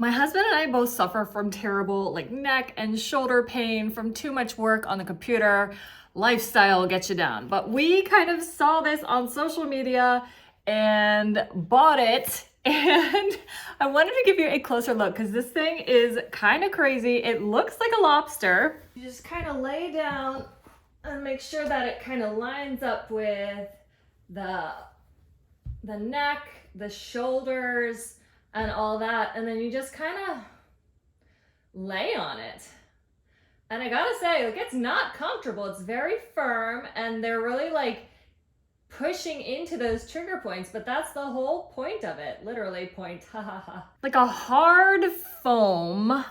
My husband and I both suffer from terrible like neck and shoulder pain from too much work on the computer. Lifestyle gets you down. But we kind of saw this on social media and bought it. And I wanted to give you a closer look because this thing is kind of crazy. It looks like a lobster. You just kind of lay down and make sure that it kind of lines up with the neck, the shoulders, and all that, and then you just kind of lay on it. And I gotta say, like, it's not comfortable. It's very firm, and they're really like pushing into those trigger points, but that's the whole point of it. Literally point, ha ha ha. Like a hard foam.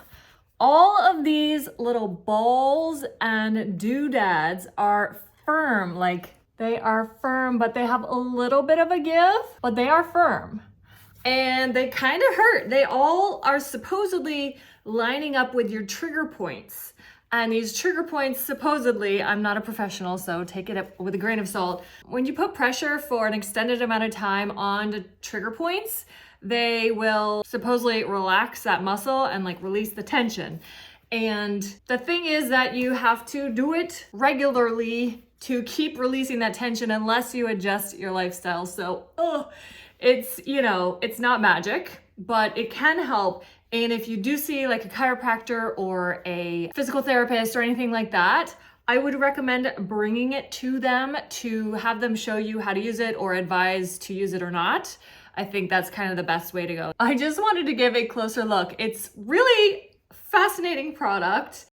All of these little balls and doodads are firm, like they are firm, but they have a little bit of a give, but they are firm. And they kind of hurt. They all are supposedly lining up with your trigger points. And these trigger points, supposedly, I'm not a professional, so take it up with a grain of salt. When you put pressure for an extended amount of time on the trigger points, they will supposedly relax that muscle and like release the tension. And the thing is that you have to do it regularly to keep releasing that tension unless you adjust your lifestyle. So, it's, it's not magic, but it can help. And if you do see like a chiropractor or a physical therapist or anything like that, I would recommend bringing it to them to have them show you how to use it or advise to use it or not. I think that's kind of the best way to go. I just wanted to give a closer look. It's really fascinating product.